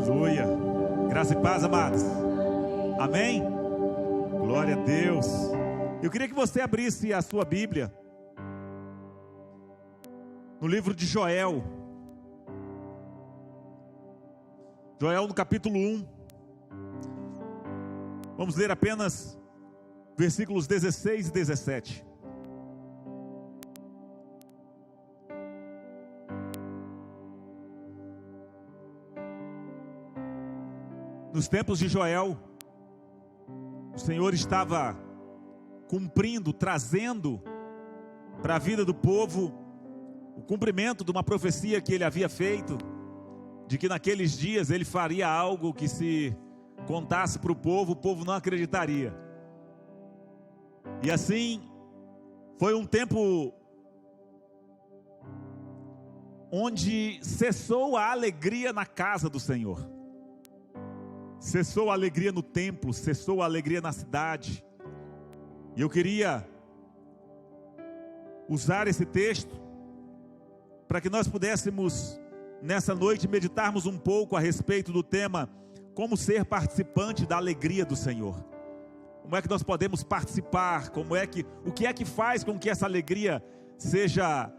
Aleluia. Graça e paz, amados. Amém? Glória a Deus. Eu queria que você abrisse a sua Bíblia no livro de Joel. Joel no capítulo 1. Vamos ler apenas versículos 16 e 17. Nos tempos de Joel, o Senhor estava cumprindo, trazendo para a vida do povo o cumprimento de uma profecia que ele havia feito, de que naqueles dias ele faria algo que, se contasse para o povo não acreditaria. E assim, foi um tempo onde cessou a alegria na casa do Senhor. Cessou a alegria no templo, cessou a alegria na cidade. E eu queria usar esse texto para que nós pudéssemos, nessa noite, meditarmos um pouco a respeito do tema: como ser participante da alegria do Senhor. Como é que nós podemos participar? O que é que faz com que essa alegria seja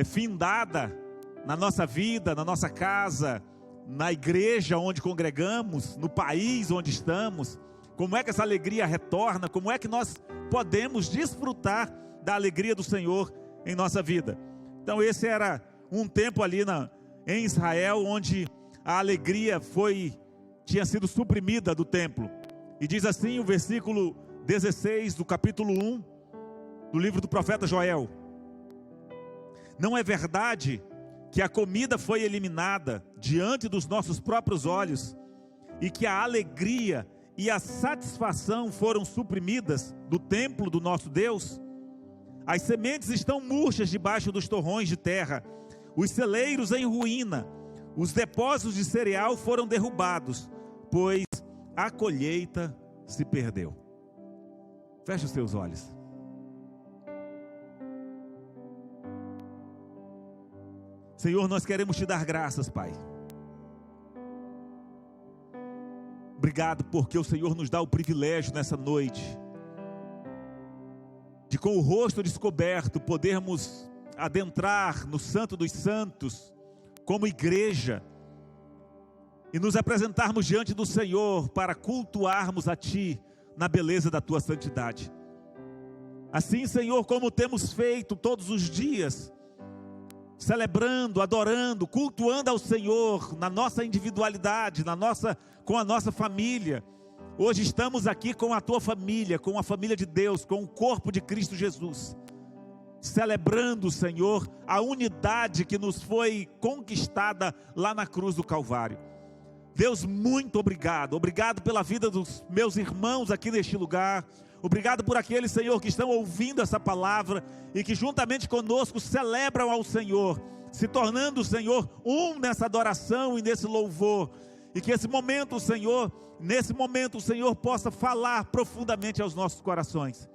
findada na nossa vida, na nossa casa, na igreja onde congregamos, no país onde estamos? Como é que essa alegria retorna? Como é que nós podemos desfrutar da alegria do Senhor em nossa vida? Então esse era um tempo ali em Israel, onde a alegria tinha sido suprimida do templo. E diz assim o versículo 16 do capítulo 1 do livro do profeta Joel: não é verdade que a comida foi eliminada diante dos nossos próprios olhos, e que a alegria e a satisfação foram suprimidas do templo do nosso Deus? As sementes estão murchas debaixo dos torrões de terra, os celeiros em ruína, os depósitos de cereal foram derrubados, pois a colheita se perdeu. Feche os seus olhos. Senhor, nós queremos te dar graças, Pai. Obrigado porque o Senhor nos dá o privilégio nessa noite de, com o rosto descoberto, podermos adentrar no Santo dos Santos como igreja e nos apresentarmos diante do Senhor para cultuarmos a Ti na beleza da Tua santidade. Assim, Senhor, como temos feito todos os dias, celebrando, adorando, cultuando ao Senhor na nossa individualidade, com a nossa família. Hoje estamos aqui com a tua família, com a família de Deus, com o corpo de Cristo Jesus, celebrando, Senhor, a unidade que nos foi conquistada lá na cruz do Calvário. Deus, muito obrigado. Obrigado pela vida dos meus irmãos aqui neste lugar. Obrigado por aqueles, Senhor, que estão ouvindo essa palavra e que juntamente conosco celebram ao Senhor, se tornando, Senhor, um nessa adoração e nesse louvor. E que nesse momento, o Senhor possa falar profundamente aos nossos corações.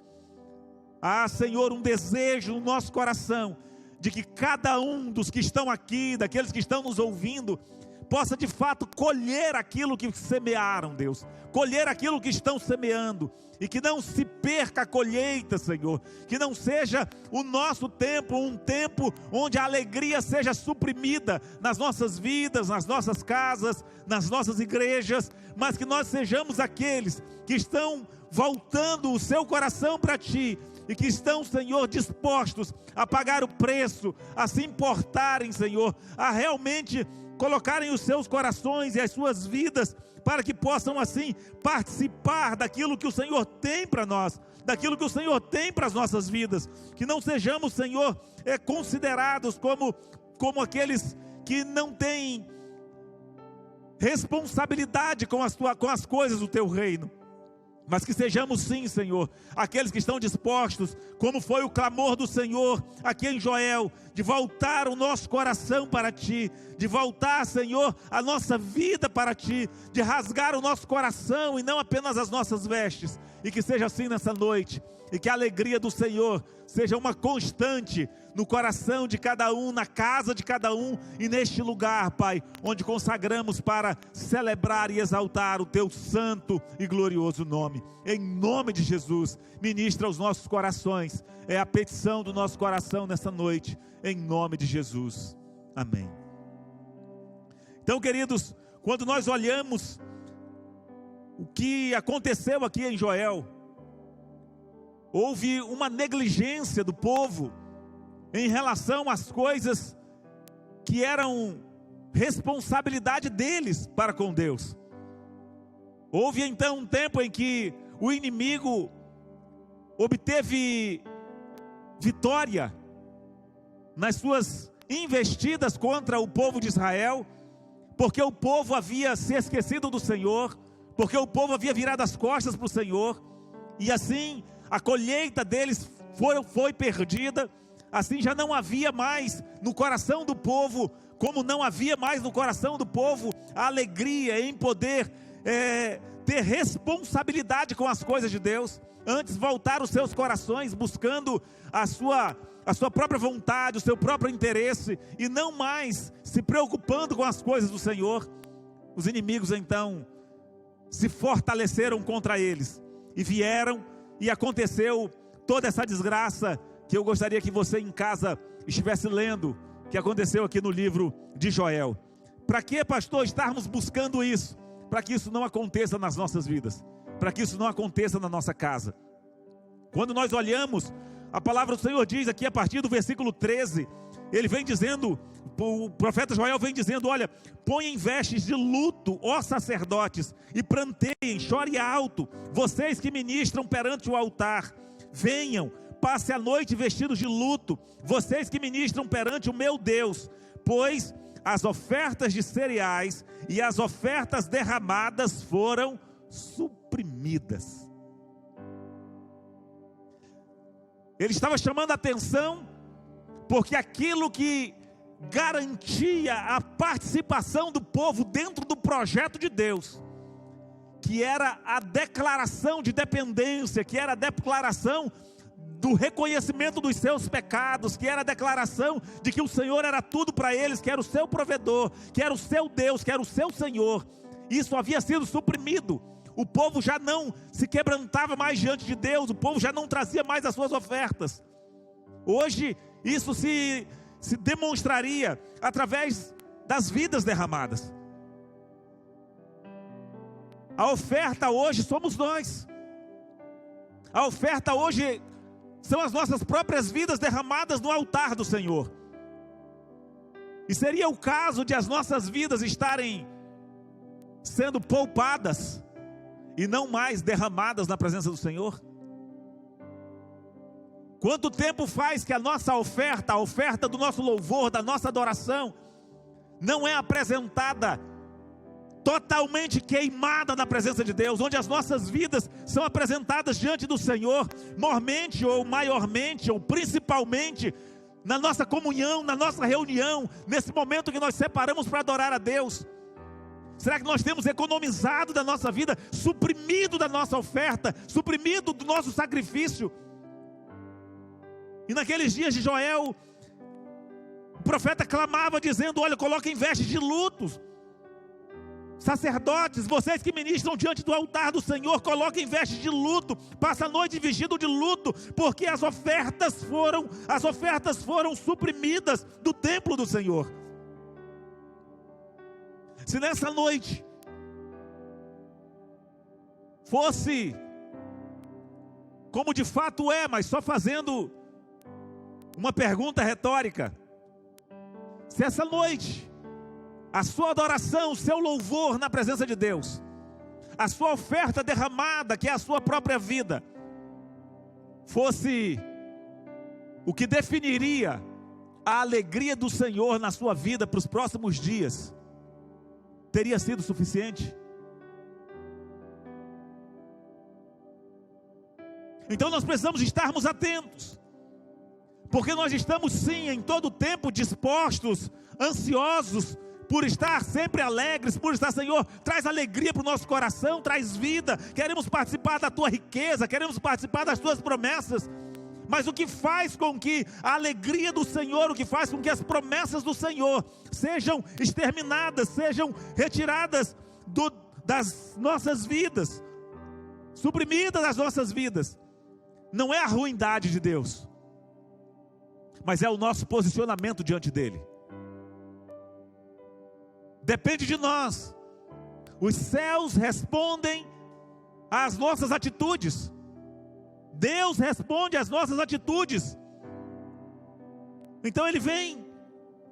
Senhor, um desejo no nosso coração de que cada um dos que estão aqui, daqueles que estão nos ouvindo, possa de fato colher aquilo que semearam, Deus, colher aquilo que estão semeando, e que não se perca a colheita, Senhor, que não seja o nosso tempo um tempo onde a alegria seja suprimida nas nossas vidas, nas nossas casas, nas nossas igrejas, mas que nós sejamos aqueles que estão voltando o seu coração para Ti, e que estão, Senhor, dispostos a pagar o preço, a se importarem, Senhor, a realmente colocarem os seus corações e as suas vidas, para que possam assim participar daquilo que o Senhor tem para nós, daquilo que o Senhor tem para as nossas vidas. Que não sejamos, Senhor, considerados como aqueles que não têm responsabilidade com as coisas do Teu reino, mas que sejamos sim, Senhor, aqueles que estão dispostos, como foi o clamor do Senhor aqui em Joel, de voltar o nosso coração para Ti, de voltar, Senhor, a nossa vida para Ti, de rasgar o nosso coração e não apenas as nossas vestes, e que seja assim nessa noite, e que a alegria do Senhor seja uma constante no coração de cada um, na casa de cada um, e neste lugar, Pai, onde consagramos para celebrar e exaltar o Teu santo e glorioso nome. Em nome de Jesus, ministra os nossos corações, é a petição do nosso coração nessa noite, em nome de Jesus, amém. Então, queridos, quando nós olhamos o que aconteceu aqui em Joel, houve uma negligência do povo em relação às coisas que eram responsabilidade deles para com Deus. Houve então um tempo em que o inimigo obteve vitória nas suas investidas contra o povo de Israel, porque o povo havia se esquecido do Senhor, porque o povo havia virado as costas para o Senhor, e assim a colheita deles foi perdida. Assim já não havia mais no coração do povo, como não havia mais no coração do povo a alegria em poder ter responsabilidade com as coisas de Deus. Antes voltar os seus corações buscando a sua própria vontade, o seu próprio interesse, e não mais se preocupando com as coisas do Senhor. Os inimigos então se fortaleceram contra eles, e vieram, e aconteceu toda essa desgraça, que eu gostaria que você em casa estivesse lendo, que aconteceu aqui no livro de Joel. Para que, pastor, estarmos buscando isso? Para que isso não aconteça nas nossas vidas, para que isso não aconteça na nossa casa. Quando nós olhamos, a palavra do Senhor diz aqui a partir do versículo 13, ele vem dizendo, o profeta Joel vem dizendo: olha, ponham vestes de luto, ó sacerdotes, e pranteiem, chore alto, vocês que ministram perante o altar. Venham, passe a noite vestidos de luto, vocês que ministram perante o meu Deus, pois as ofertas de cereais e as ofertas derramadas foram suprimidas. Ele estava chamando a atenção, porque aquilo que garantia a participação do povo dentro do projeto de Deus, que era a declaração de dependência, que era a declaração do reconhecimento dos seus pecados, que era a declaração de que o Senhor era tudo para eles, que era o seu provedor, que era o seu Deus, que era o seu Senhor. Isso havia sido suprimido. O povo já não se quebrantava mais diante de Deus, o povo já não trazia mais as suas ofertas. Hoje isso se demonstraria através das vidas derramadas. A oferta hoje somos nós. A oferta hoje são as nossas próprias vidas derramadas no altar do Senhor. E seria o caso de as nossas vidas estarem sendo poupadas e não mais derramadas na presença do Senhor? Quanto tempo faz que a nossa oferta, a oferta do nosso louvor, da nossa adoração, não é apresentada totalmente queimada na presença de Deus, onde as nossas vidas são apresentadas diante do Senhor, mormente ou maiormente ou principalmente na nossa comunhão, na nossa reunião, nesse momento que nós separamos para adorar a Deus? Será que nós temos economizado da nossa vida, suprimido da nossa oferta, suprimido do nosso sacrifício? E naqueles dias de Joel, o profeta clamava dizendo: olha, coloquem vestes de luto. Sacerdotes, vocês que ministram diante do altar do Senhor, coloquem vestes de luto, passa a noite vestido de luto, porque as ofertas foram suprimidas do templo do Senhor. Se nessa noite fosse como de fato é, mas só fazendo uma pergunta retórica, se essa noite a sua adoração, o seu louvor na presença de Deus, a sua oferta derramada, que é a sua própria vida, fosse o que definiria a alegria do Senhor na sua vida para os próximos dias, teria sido suficiente? Então nós precisamos estarmos atentos, porque nós estamos sim em todo o tempo dispostos, ansiosos por estar sempre alegres, por estar, Senhor, traz alegria para o nosso coração, traz vida. Queremos participar da tua riqueza, queremos participar das tuas promessas. Mas o que faz com que a alegria do Senhor, o que faz com que as promessas do Senhor sejam exterminadas, sejam retiradas das nossas vidas, suprimidas das nossas vidas, não é a ruindade de Deus, mas é o nosso posicionamento diante dEle. Depende de nós. Os céus respondem às nossas atitudes. Deus responde às nossas atitudes. Então ele vem,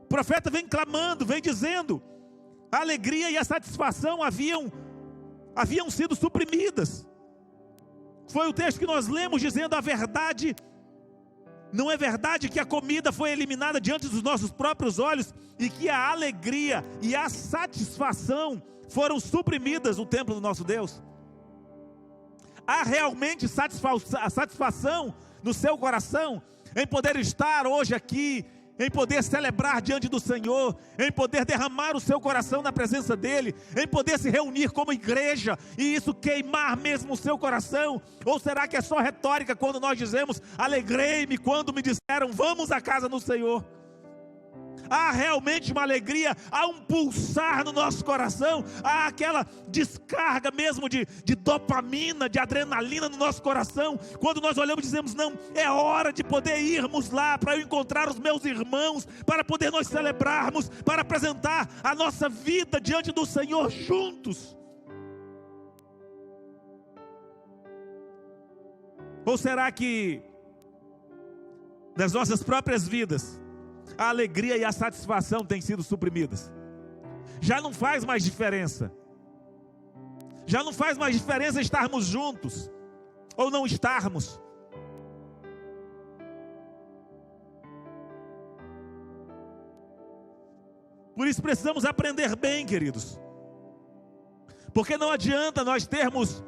o profeta vem clamando, vem dizendo, a alegria e a satisfação haviam sido suprimidas. Foi o texto que nós lemos dizendo a verdade. Não é verdade que a comida foi eliminada diante dos nossos próprios olhos e que a alegria e a satisfação foram suprimidas no templo do nosso Deus? Há realmente satisfação no seu coração em poder estar hoje aqui, em poder celebrar diante do Senhor, em poder derramar o seu coração na presença dEle, em poder se reunir como igreja e isso queimar mesmo o seu coração? Ou será que é só retórica quando nós dizemos, alegrei-me quando me disseram, vamos à casa do Senhor? Há realmente uma alegria, há um pulsar no nosso coração, há aquela descarga mesmo de dopamina, de adrenalina no nosso coração, quando nós olhamos e dizemos, não, é hora de poder irmos lá, para eu encontrar os meus irmãos, para poder nós celebrarmos, para apresentar a nossa vida diante do Senhor juntos. Ou será que nas nossas próprias vidas a alegria e a satisfação têm sido suprimidas? Já não faz mais diferença. Já não faz mais diferença estarmos juntos ou não estarmos. Por isso precisamos aprender bem, queridos. Porque não adianta nós termos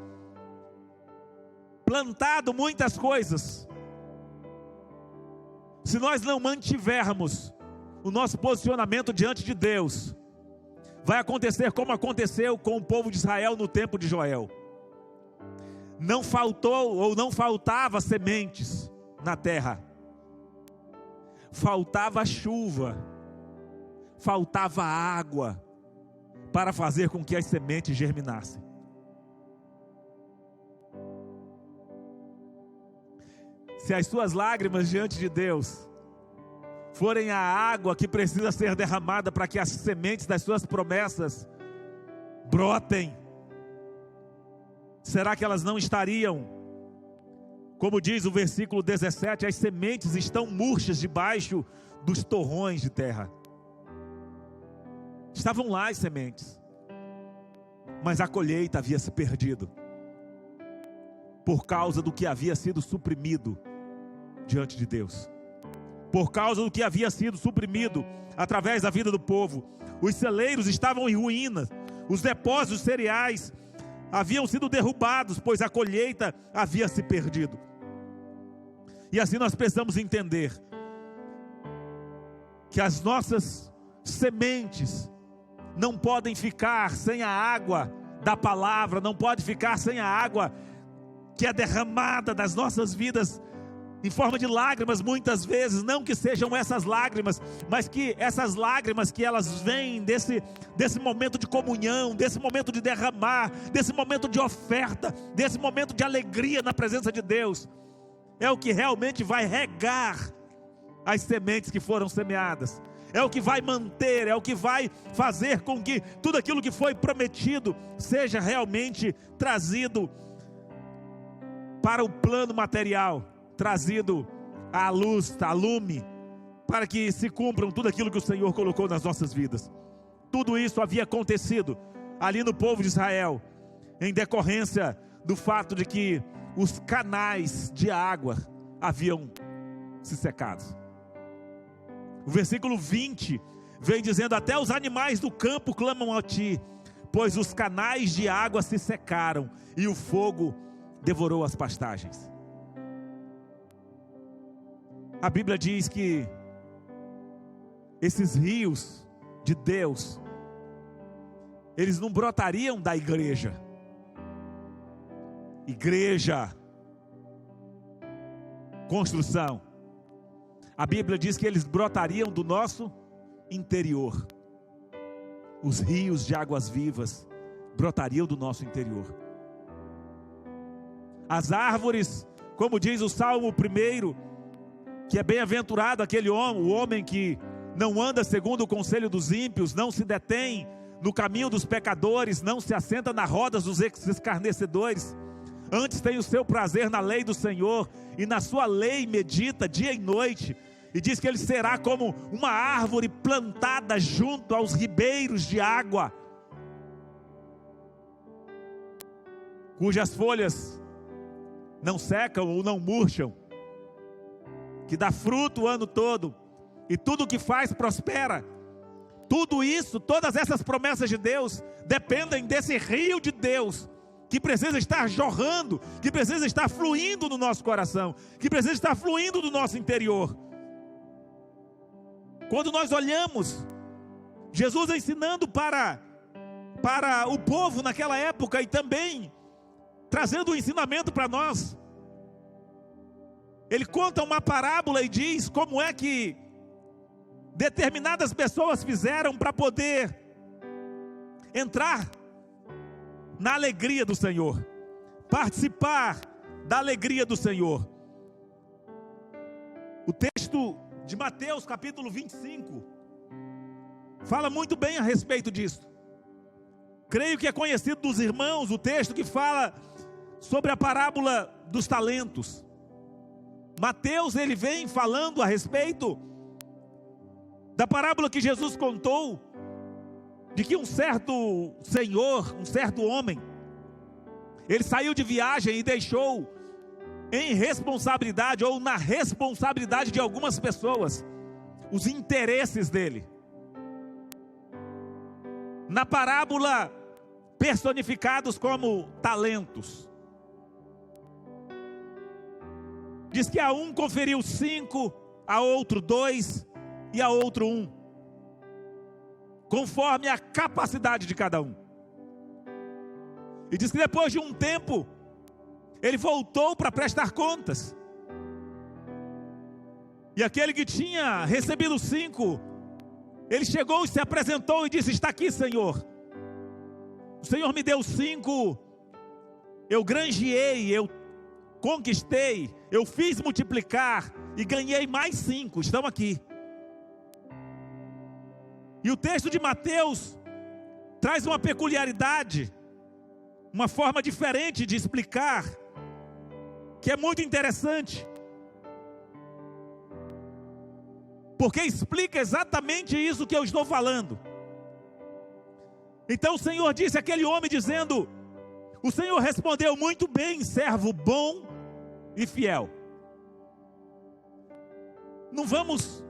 plantado muitas coisas se nós não mantivermos o nosso posicionamento diante de Deus. Vai acontecer como aconteceu com o povo de Israel no tempo de Joel. Não faltou ou não faltava sementes na terra. Faltava chuva. Faltava água para fazer com que as sementes germinassem. Se as suas lágrimas diante de Deus forem a água que precisa ser derramada para que as sementes das suas promessas brotem, será que elas não estariam, como diz o versículo 17, as sementes estão murchas debaixo dos torrões de terra? Estavam lá as sementes, mas a colheita havia se perdido, por causa do que havia sido suprimido diante de Deus, por causa do que havia sido suprimido através da vida do povo. Os celeiros estavam em ruínas, os depósitos de cereais haviam sido derrubados, pois a colheita havia se perdido. E assim nós precisamos entender que as nossas sementes não podem ficar sem a água da palavra, não pode ficar sem a água que é derramada das nossas vidas em forma de lágrimas muitas vezes. Não que sejam essas lágrimas, mas que essas lágrimas que elas vêm desse momento de comunhão, desse momento de derramar, desse momento de oferta, desse momento de alegria na presença de Deus, é o que realmente vai regar as sementes que foram semeadas, é o que vai manter, é o que vai fazer com que tudo aquilo que foi prometido seja realmente trazido para o plano material, trazido à luz, à lume, para que se cumpram tudo aquilo que o Senhor colocou nas nossas vidas. Tudo isso havia acontecido ali no povo de Israel, em decorrência do fato de que os canais de água haviam se secado. O versículo 20 vem dizendo: até os animais do campo clamam a ti, pois os canais de água se secaram e o fogo devorou as pastagens. A Bíblia diz que esses rios de Deus eles não brotariam da igreja. Igreja, construção. A Bíblia diz que eles brotariam do nosso interior. Os rios de águas vivas brotariam do nosso interior. As árvores, como diz o Salmo 1, que é bem-aventurado aquele homem, o homem que não anda segundo o conselho dos ímpios, não se detém no caminho dos pecadores, não se assenta nas rodas dos escarnecedores. Antes tem o seu prazer na lei do Senhor, e na sua lei medita dia e noite. E diz que ele será como uma árvore plantada junto aos ribeiros de água, cujas folhas não secam ou não murcham, que dá fruto o ano todo, e tudo que faz prospera. Tudo isso, todas essas promessas de Deus, dependem desse rio de Deus, que precisa estar jorrando, que precisa estar fluindo no nosso coração, que precisa estar fluindo no nosso interior. Quando nós olhamos Jesus ensinando para o povo naquela época, e também trazendo um ensinamento para nós, ele conta uma parábola e diz como é que determinadas pessoas fizeram para poder entrar na alegria do Senhor, participar da alegria do Senhor. O texto de Mateus capítulo 25 fala muito bem a respeito disso. Creio que é conhecido dos irmãos o texto que fala sobre a parábola dos talentos. Mateus, ele vem falando a respeito da parábola que Jesus contou, de que um certo senhor, um certo homem, ele saiu de viagem e deixou em responsabilidade, ou na responsabilidade de algumas pessoas, os interesses dele. Na parábola, personificados como talentos. Diz que a um conferiu 5, a outro 2 e a outro 1, conforme a capacidade de cada um. E diz que depois de um tempo, ele voltou para prestar contas. E aquele que tinha recebido 5, ele chegou e se apresentou e disse: está aqui, Senhor. O Senhor me deu 5, eu granjeei, eu conquistei, eu fiz multiplicar e ganhei mais 5, estão aqui. E o texto de Mateus traz uma peculiaridade, uma forma diferente de explicar, que é muito interessante, porque explica exatamente isso que eu estou falando. Então o Senhor disse àquele homem dizendo: o Senhor respondeu, muito bem, servo bom e fiel. Não vamos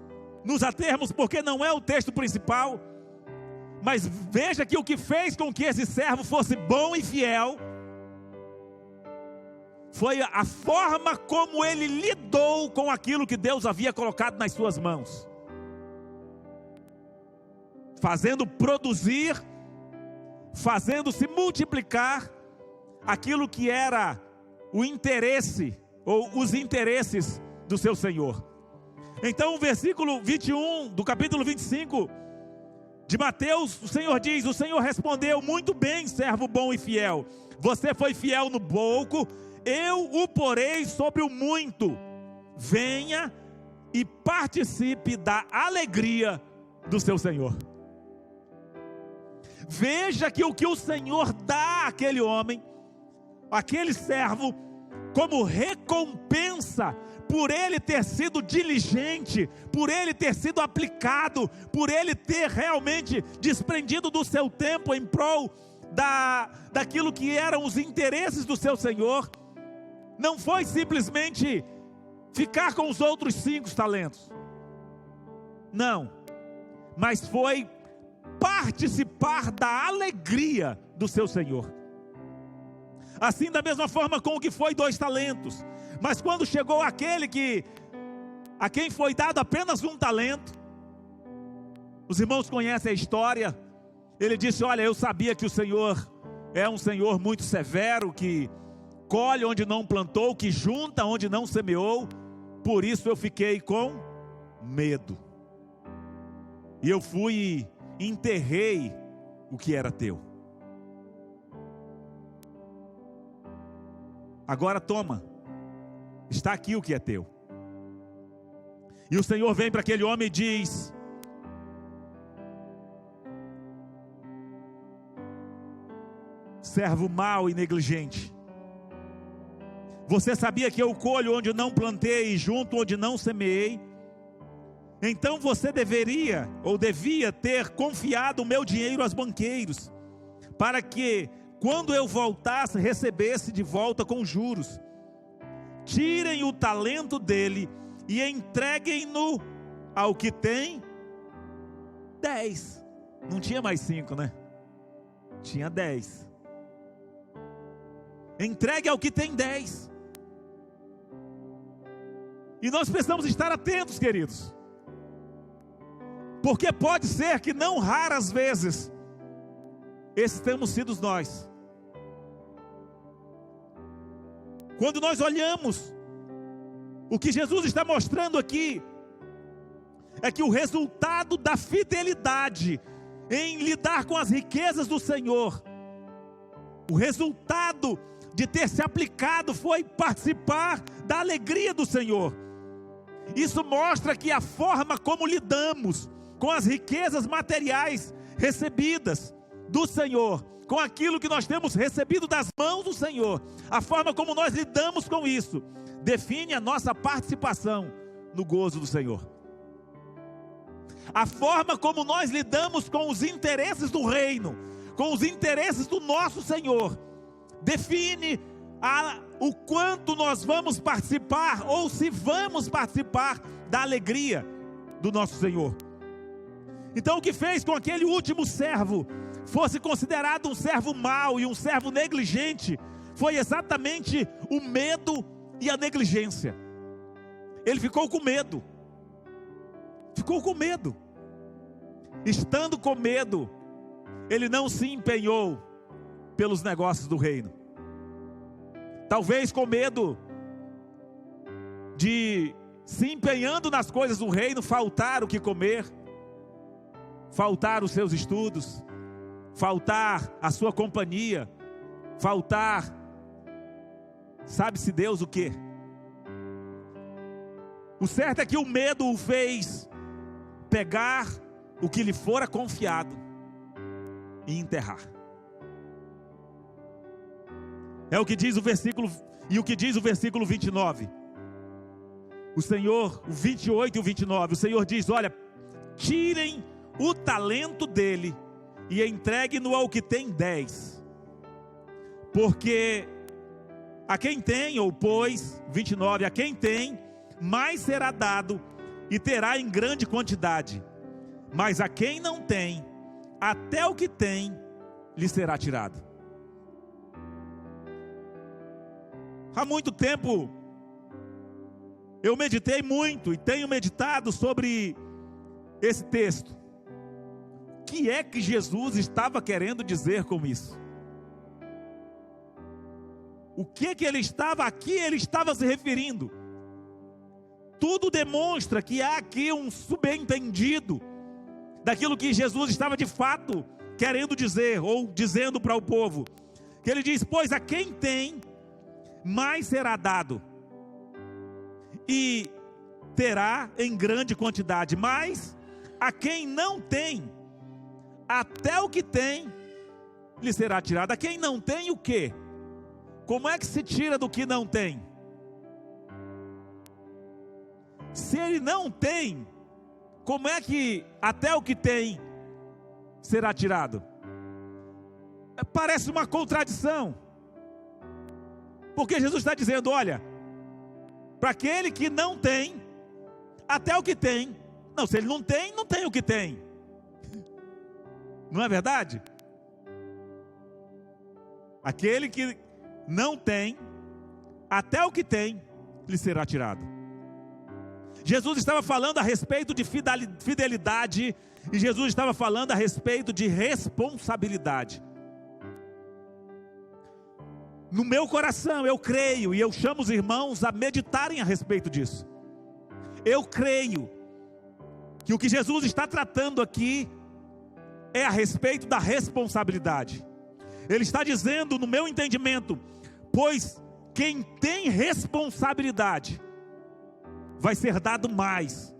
nos atermos, porque não é o texto principal, mas veja que o que fez com que esse servo fosse bom e fiel foi a forma como ele lidou com aquilo que Deus havia colocado nas suas mãos, fazendo produzir, fazendo se multiplicar aquilo que era o interesse, ou os interesses do seu Senhor. Então o versículo 21 do capítulo 25 de Mateus, o Senhor diz: o Senhor respondeu, muito bem, servo bom e fiel, você foi fiel no pouco, eu o porei sobre o muito, venha e participe da alegria do seu Senhor. Veja que o que o Senhor dá àquele homem, aquele servo, como recompensa por ele ter sido diligente, por ele ter sido aplicado, por ele ter realmente desprendido do seu tempo em prol daquilo que eram os interesses do seu Senhor, não foi simplesmente ficar com os outros 5 talentos, não, mas foi participar da alegria do seu Senhor. Assim, da mesma forma com o que foi 2 talentos, mas quando chegou aquele a quem foi dado apenas 1 talento, os irmãos conhecem a história, Ele disse: olha, eu sabia que o Senhor é um Senhor muito severo, que colhe onde não plantou, que junta onde não semeou, por isso eu fiquei com medo. E eu fui e enterrei o que era teu. Agora toma, está aqui o que é teu. E o Senhor vem para aquele homem e diz: servo mau e negligente, você sabia que eu colho onde não plantei e junto onde não semeei? Então você deveria ou devia ter confiado o meu dinheiro aos banqueiros, para que quando eu voltasse recebesse de volta com juros. Tirem o talento dele e entreguem-no ao que tem 10. Não tinha mais 5, né? Tinha 10. Entregue ao que tem 10. E nós precisamos estar atentos, queridos, porque pode ser que não raras vezes esses temos sido nós. Quando nós olhamos, o que Jesus está mostrando aqui é que o resultado da fidelidade em lidar com as riquezas do Senhor, o resultado de ter se aplicado foi participar da alegria do Senhor. Isso mostra que a forma como lidamos com as riquezas materiais recebidas do Senhor, com aquilo que nós temos recebido das mãos do Senhor, a forma como nós lidamos com isso, define a nossa participação no gozo do Senhor. A forma como nós lidamos com os interesses do reino, com os interesses do nosso Senhor, define o quanto nós vamos participar, ou se vamos participar da alegria do nosso Senhor. Então o que fez com que aquele último servo fosse considerado um servo mau e um servo negligente, foi exatamente o medo e a negligência. Ele ficou com medo. Ficou com medo. Estando com medo, ele não se empenhou pelos negócios do reino. Talvez com medo de, se empenhando nas coisas do reino, faltar o que comer, faltar os seus estudos, faltar a sua companhia, faltar, sabe-se Deus o quê? O certo é que o medo o fez pegar o que lhe fora confiado e enterrar. É o que diz o versículo, e o que diz o versículo 29. O Senhor, o 28 e o 29, o Senhor diz: olha, tirem o talento dele e entregue-no ao que tem 10. Porque a quem tem, ou pois, 29, a quem tem, mais será dado e terá em grande quantidade. Mas a quem não tem, até o que tem lhe será tirado. Há muito tempo eu meditei muito e tenho meditado sobre esse texto. O que é que Jesus estava querendo dizer com isso? O que ele estava aqui, ele estava se referindo? Tudo demonstra que há aqui um subentendido daquilo que Jesus estava de fato querendo dizer, ou dizendo para o povo. Que ele diz: pois a quem tem, mais será dado, e terá em grande quantidade. Mas a quem não tem, até o que tem lhe será tirado. A quem não tem o quê? Como é que se tira do que não tem? Se ele não tem, como é que até o que tem será tirado? Parece uma contradição, porque Jesus está dizendo: olha, para aquele que não tem, até o que tem. Não, se ele não tem, não tem o que tem. Não é verdade? Aquele que não tem, até o que tem lhe será tirado. Jesus estava falando a respeito de fidelidade, e Jesus estava falando a respeito de responsabilidade. No meu coração eu creio, e eu chamo os irmãos a meditarem a respeito disso. Eu creio que o que Jesus está tratando aqui é a respeito da responsabilidade. Ele está dizendo, no meu entendimento, pois quem tem responsabilidade vai ser dado mais.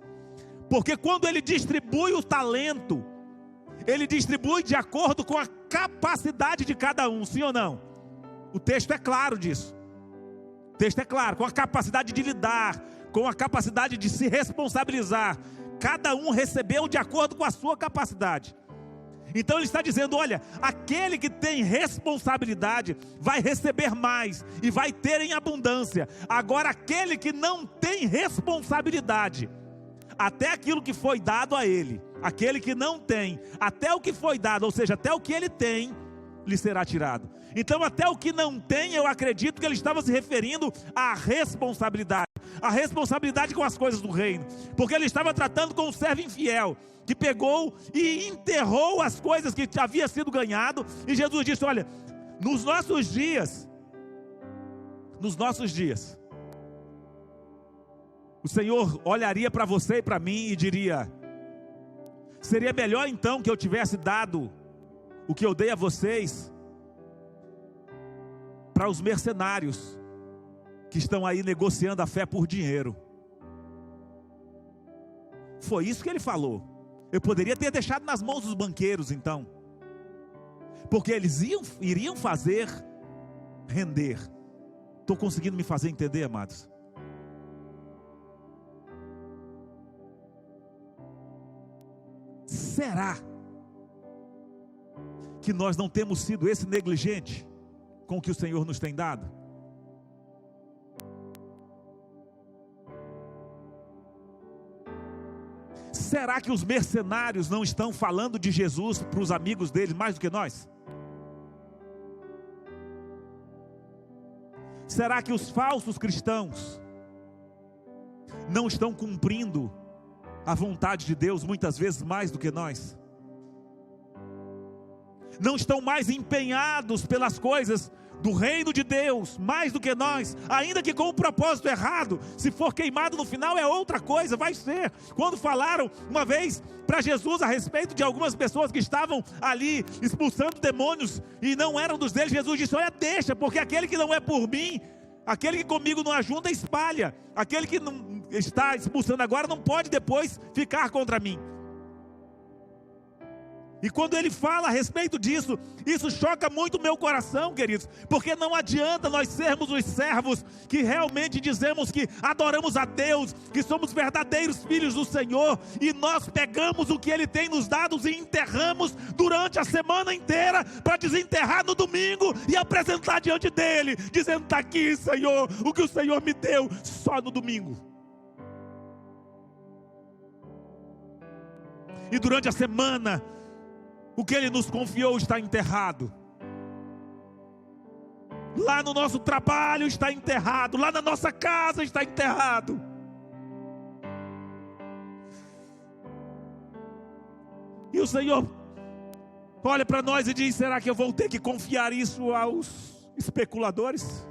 Porque quando ele distribui o talento, ele distribui de acordo com a capacidade de cada um, sim ou não? O texto é claro disso. O texto é claro, com a capacidade de lidar, com a capacidade de se responsabilizar. Cada um recebeu de acordo com a sua capacidade. Então ele está dizendo, olha, aquele que tem responsabilidade vai receber mais e vai ter em abundância. Agora aquele que não tem responsabilidade, até aquilo que foi dado a ele, aquele que não tem, até o que foi dado, ou seja, até o que ele tem, lhe será tirado. Então até o que não tem, eu acredito que ele estava se referindo à responsabilidade. A responsabilidade com as coisas do reino. Porque ele estava tratando com um servo infiel, que pegou e enterrou as coisas que havia sido ganhado. E Jesus disse, olha, nos nossos dias, o Senhor olharia para você e para mim e diria, seria melhor então que eu tivesse dado o que eu dei a vocês para os mercenários que estão aí negociando a fé por dinheiro. Foi isso que ele falou. Eu poderia ter deixado nas mãos dos banqueiros então, porque eles iriam fazer render. Estou conseguindo me fazer entender, amados? Será que nós não temos sido esse negligente com o que o Senhor nos tem dado? Será que os mercenários não estão falando de Jesus para os amigos deles mais do que nós? Será que os falsos cristãos não estão cumprindo a vontade de Deus muitas vezes mais do que nós? Não estão mais empenhados pelas coisas do reino de Deus mais do que nós, ainda que com um propósito errado. Se for queimado no final é outra coisa, vai ser. Quando falaram uma vez para Jesus a respeito de algumas pessoas que estavam ali expulsando demônios e não eram dos deles, Jesus disse, olha, deixa, porque aquele que não é por mim, aquele que comigo não ajunta, espalha. Aquele que não está expulsando agora não pode depois ficar contra mim. E quando ele fala a respeito disso, isso choca muito o meu coração, queridos, porque não adianta nós sermos os servos que realmente dizemos que adoramos a Deus, que somos verdadeiros filhos do Senhor, e nós pegamos o que Ele tem nos dado e enterramos durante a semana inteira, para desenterrar no domingo e apresentar diante dEle, dizendo, está aqui, Senhor, o que o Senhor me deu, só no domingo. E durante a semana, o que Ele nos confiou está enterrado. Lá no nosso trabalho está enterrado. Lá na nossa casa está enterrado. E o Senhor olha para nós e diz, será que eu vou ter que confiar isso aos especuladores?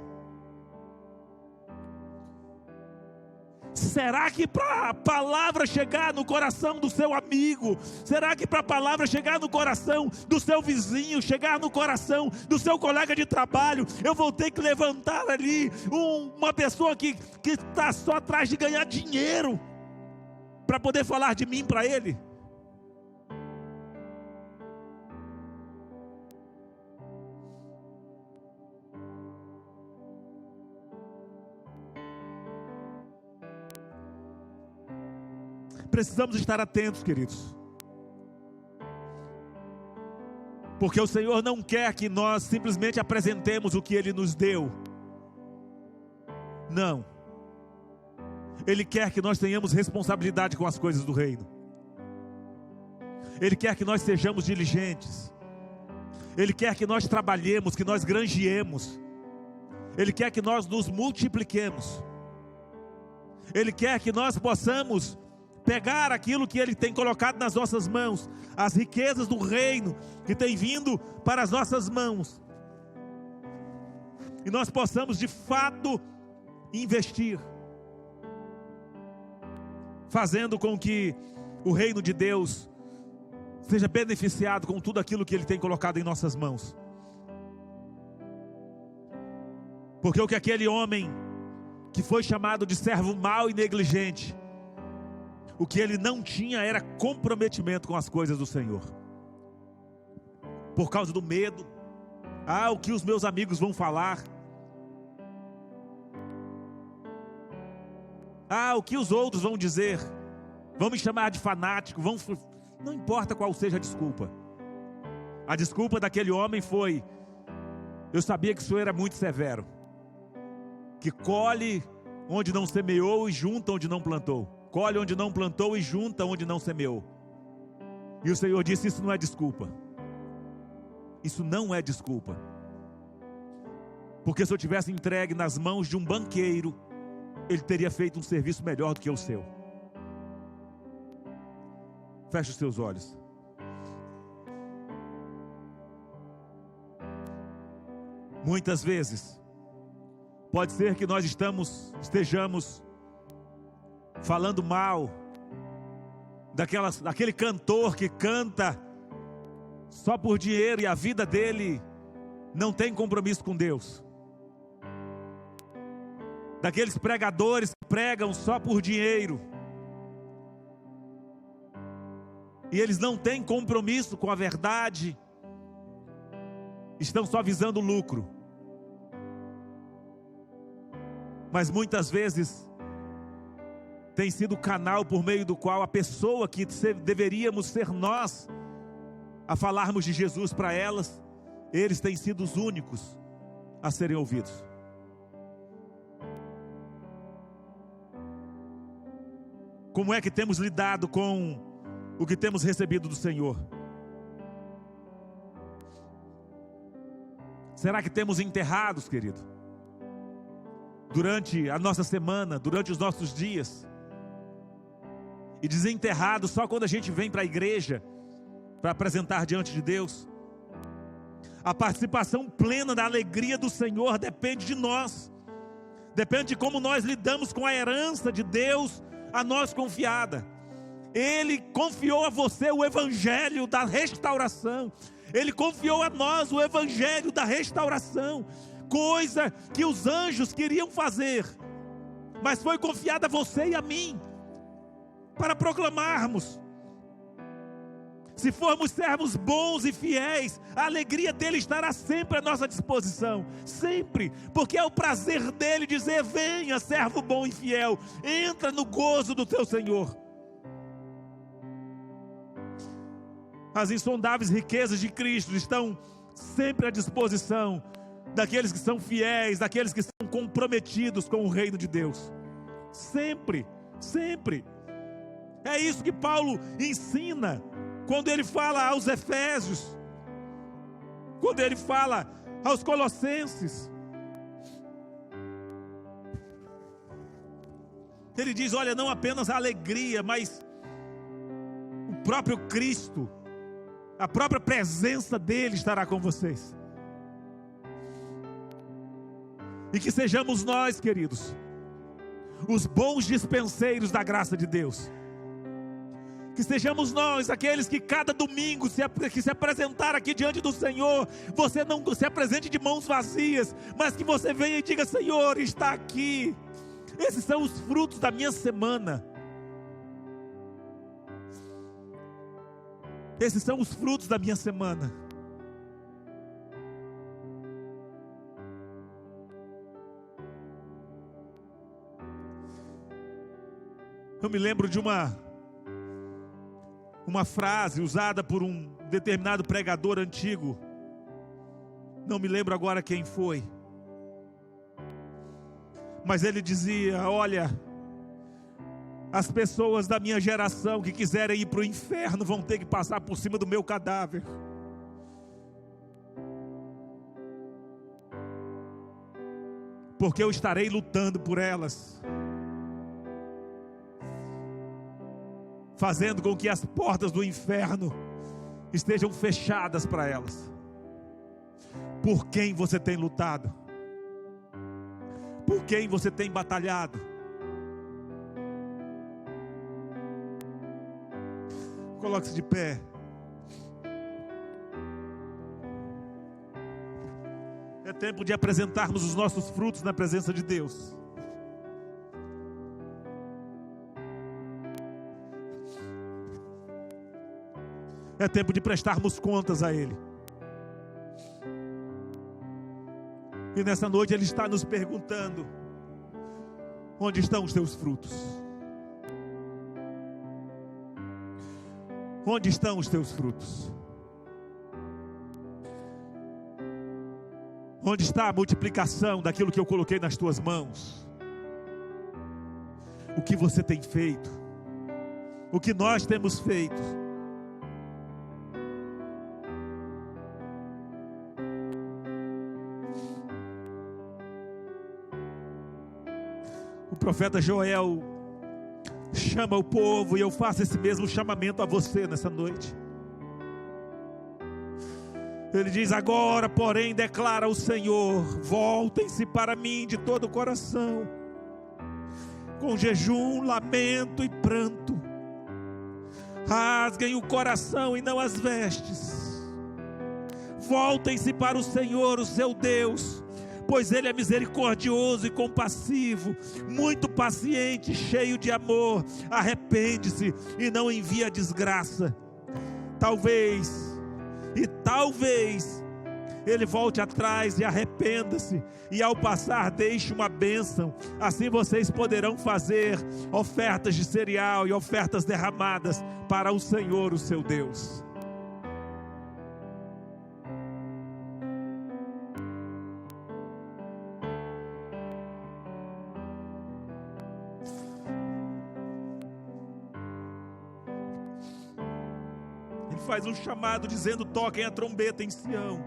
Será que para a palavra chegar no coração do seu amigo, será que para a palavra chegar no coração do seu vizinho, chegar no coração do seu colega de trabalho, eu vou ter que levantar ali uma pessoa que está só atrás de ganhar dinheiro, para poder falar de mim para ele? Precisamos estar atentos, queridos, porque o Senhor não quer que nós simplesmente apresentemos o que Ele nos deu. Não. Ele quer que nós tenhamos responsabilidade com as coisas do reino. Ele quer que nós sejamos diligentes. Ele quer que nós trabalhemos, que nós granjeemos. Ele quer que nós nos multipliquemos. Ele quer que nós possamos pegar aquilo que Ele tem colocado nas nossas mãos, as riquezas do reino que tem vindo para as nossas mãos, e nós possamos de fato investir, fazendo com que o reino de Deus seja beneficiado com tudo aquilo que Ele tem colocado em nossas mãos. Porque o que aquele homem que foi chamado de servo mau e negligente, o que ele não tinha era comprometimento com as coisas do Senhor. Por causa do medo, o que os meus amigos vão falar, o que os outros vão dizer, vão me chamar de fanático, não importa qual seja a desculpa. A desculpa daquele homem foi: eu sabia que o Senhor era muito severo, que colhe onde não semeou e junta onde não plantou, colhe onde não plantou e junta onde não semeou. E o Senhor disse: isso não é desculpa, isso não é desculpa, porque se eu tivesse entregue nas mãos de um banqueiro, ele teria feito um serviço melhor do que o seu. Feche os seus olhos. Muitas vezes pode ser que nós estejamos falando mal daquele cantor que canta só por dinheiro e a vida dele não tem compromisso com Deus. Daqueles pregadores que pregam só por dinheiro e eles não têm compromisso com a verdade, estão só visando lucro. Mas muitas vezes tem sido o canal por meio do qual a pessoa que deveríamos ser nós a falarmos de Jesus para elas, eles têm sido os únicos a serem ouvidos. Como é que temos lidado com o que temos recebido do Senhor? Será que temos enterrados, querido, durante a nossa semana, durante os nossos dias, e desenterrados só quando a gente vem para a igreja para apresentar diante de Deus? A participação plena da alegria do Senhor depende de nós, depende de como nós lidamos com a herança de Deus a nós confiada. Ele confiou a você o evangelho da restauração, Ele confiou a nós o evangelho da restauração, coisa que os anjos queriam fazer, mas foi confiada a você e a mim, para proclamarmos. Se formos servos bons e fiéis, a alegria dele estará sempre à nossa disposição, sempre, porque é o prazer dele dizer: venha, servo bom e fiel, entra no gozo do teu Senhor. As insondáveis riquezas de Cristo estão sempre à disposição daqueles que são fiéis, daqueles que são comprometidos com o reino de Deus. Sempre, sempre. É isso que Paulo ensina quando ele fala aos Efésios, quando ele fala aos Colossenses. Ele diz: olha, não apenas a alegria, mas o próprio Cristo, a própria presença dele estará com vocês. E que sejamos nós, queridos, os bons dispenseiros da graça de Deus. Que sejamos nós aqueles que cada domingo que se apresentar aqui diante do Senhor, você não se apresente de mãos vazias, mas que você venha e diga: Senhor, está aqui. Esses são os frutos da minha semana. Esses são os frutos da minha semana. Eu me lembro de uma frase usada por um determinado pregador antigo. Não me lembro agora quem foi. Mas ele dizia: olha, as pessoas da minha geração que quiserem ir para o inferno vão ter que passar por cima do meu cadáver. Porque eu estarei lutando por elas. fazendo com que as portas do inferno estejam fechadas para elas. Por quem você tem lutado? Por quem você tem batalhado? Coloque-se de pé. É tempo de apresentarmos os nossos frutos na presença de Deus. É tempo de prestarmos contas a Ele. E nessa noite Ele está nos perguntando: onde estão os teus frutos? Onde estão os teus frutos? Onde está a multiplicação daquilo que eu coloquei nas tuas mãos? O que você tem feito? O que nós temos feito? O profeta Joel chama o povo, e eu faço esse mesmo chamamento a você nessa noite. Ele diz: agora, porém, declara o Senhor, voltem-se para mim de todo o coração, com jejum, lamento e pranto. Rasguem o coração e não as vestes. Voltem-se para o Senhor, o seu Deus, pois Ele é misericordioso e compassivo, muito paciente, cheio de amor. Arrepende-se e não envia desgraça. Talvez Ele volte atrás e arrependa-se, e ao passar deixe uma bênção. Assim vocês poderão fazer ofertas de cereal e ofertas derramadas para o Senhor, o seu Deus. Faz um chamado dizendo: toquem a trombeta em Sião,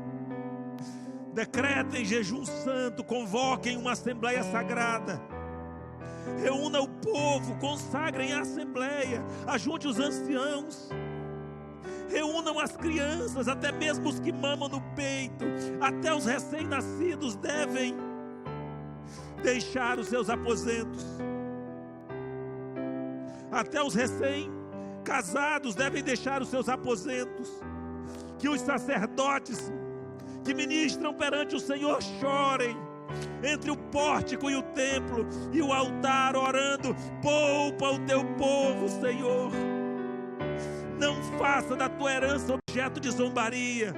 decretem jejum santo, convoquem uma assembleia sagrada, reúna o povo, consagrem a assembleia, ajunte os anciãos, reúnam as crianças, até mesmo os que mamam no peito, até os recém-nascidos devem deixar os seus aposentos, até os casados devem deixar os seus aposentos. Que os sacerdotes que ministram perante o Senhor chorem entre o pórtico e o templo e o altar, orando: poupa o teu povo, Senhor. Não faça da tua herança objeto de zombaria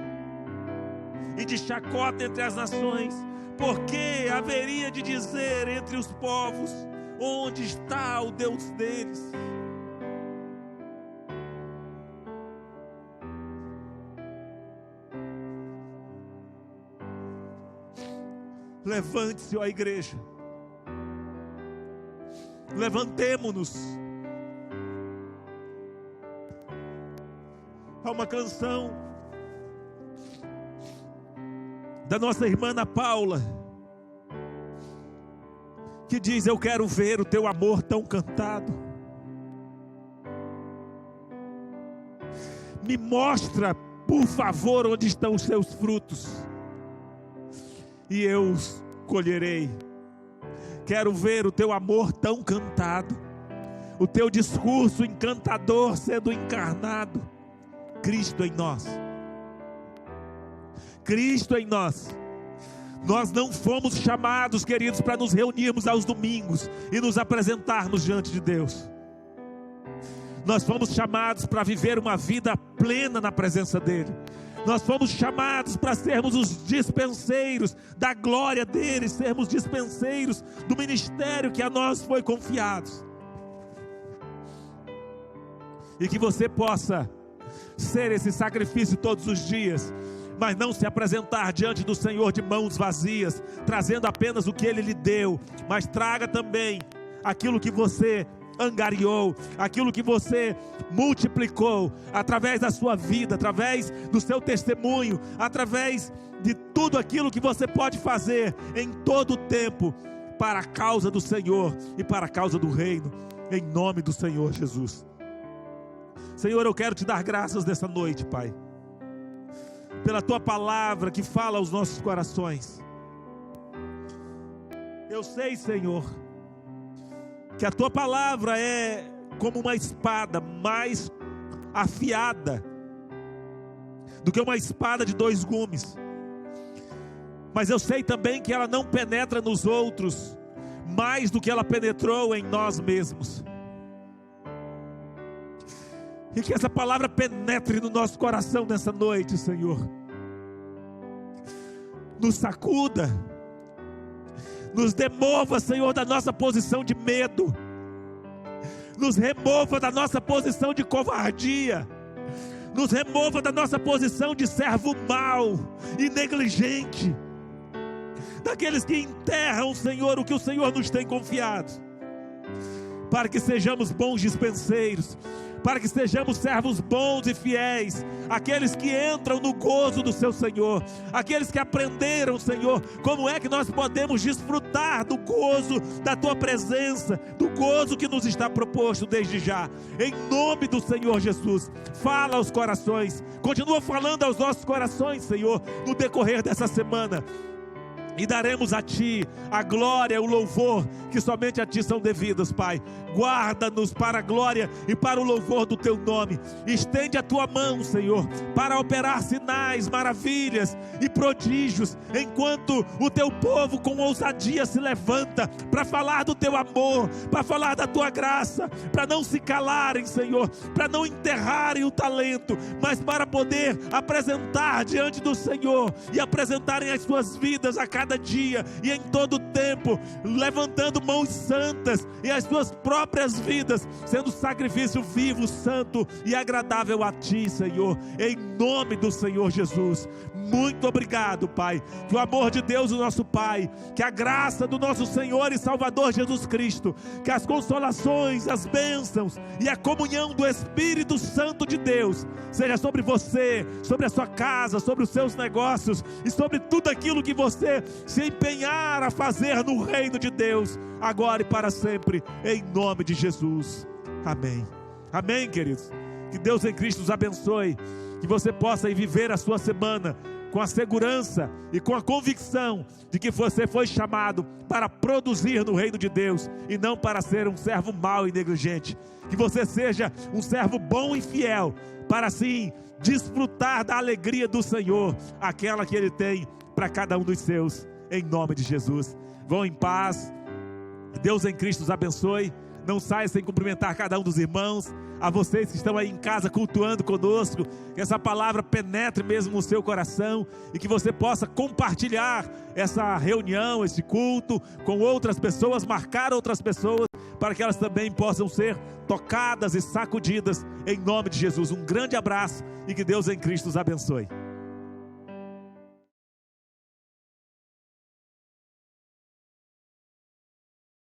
e de chacota entre as nações, porque haveria de dizer entre os povos: onde está o Deus deles? Levante-se, ó igreja. Levantemo-nos. Há uma canção da nossa irmã Ana Paula que diz: eu quero ver o teu amor tão cantado. Me mostra, por favor, onde estão os teus frutos, e eu os colherei. Quero ver o teu amor tão cantado, o teu discurso encantador sendo encarnado. Cristo em nós. Cristo em nós. Nós não fomos chamados, queridos, para nos reunirmos aos domingos e nos apresentarmos diante de Deus. Nós fomos chamados para viver uma vida plena na presença dEle. Nós fomos chamados para sermos os dispenseiros da glória dEle, sermos dispenseiros do ministério que a nós foi confiado. E que você possa ser esse sacrifício todos os dias, mas não se apresentar diante do Senhor de mãos vazias, trazendo apenas o que Ele lhe deu, mas traga também aquilo que você angariou, aquilo que você multiplicou através da sua vida, através do seu testemunho, através de tudo aquilo que você pode fazer em todo o tempo para a causa do Senhor e para a causa do reino, em nome do Senhor Jesus. Senhor, eu quero te dar graças nessa noite, Pai, pela tua palavra que fala aos nossos corações. Eu sei, Senhor, que a tua palavra é como uma espada mais afiada do que uma espada de 2 gumes. Mas eu sei também que ela não penetra nos outros mais do que ela penetrou em nós mesmos. E que essa palavra penetre no nosso coração nessa noite, Senhor. Nos sacuda, nos demova, Senhor, da nossa posição de medo, nos remova da nossa posição de covardia, nos remova da nossa posição de servo mau e negligente, daqueles que enterram, Senhor, o que o Senhor nos tem confiado, para que sejamos bons dispenseiros, para que sejamos servos bons e fiéis, aqueles que entram no gozo do seu Senhor, aqueles que aprenderam, Senhor, como é que nós podemos desfrutar do gozo da tua presença, do gozo que nos está proposto desde já, em nome do Senhor Jesus. Fala aos corações, continua falando aos nossos corações, Senhor, no decorrer dessa semana. E daremos a Ti a glória, o louvor que somente a Ti são devidos, Pai. Guarda-nos para a glória e para o louvor do Teu nome. Estende a Tua mão, Senhor, para operar sinais, maravilhas e prodígios, enquanto o Teu povo com ousadia se levanta para falar do Teu amor, para falar da Tua graça, para não se calarem, Senhor, para não enterrarem o talento, mas para poder apresentar diante do Senhor e apresentarem as suas vidas a cada dia e em todo tempo, levantando mãos santas e as suas próprias vidas sendo sacrifício vivo, santo e agradável a Ti, Senhor, em nome do Senhor Jesus. Muito obrigado, Pai. Que o amor de Deus, o nosso Pai, que a graça do nosso Senhor e Salvador Jesus Cristo, que as consolações, as bênçãos e a comunhão do Espírito Santo de Deus seja sobre você, sobre a sua casa, sobre os seus negócios e sobre tudo aquilo que você se empenhar a fazer no reino de Deus, agora e para sempre, em nome de Jesus. Amém. Amém, queridos. Que Deus em Cristo os abençoe, que você possa ir viver a sua semana com a segurança e com a convicção de que você foi chamado para produzir no reino de Deus e não para ser um servo mau e negligente. Que você seja um servo bom e fiel, para assim desfrutar da alegria do Senhor, aquela que Ele tem para cada um dos seus, em nome de Jesus. Vão em paz. Deus em Cristo os abençoe. Não saia sem cumprimentar cada um dos irmãos. A vocês que estão aí em casa cultuando conosco, que essa palavra penetre mesmo no seu coração e que você possa compartilhar essa reunião, esse culto com outras pessoas, marcar outras pessoas, para que elas também possam ser tocadas e sacudidas em nome de Jesus. Um grande abraço e que Deus em Cristo os abençoe.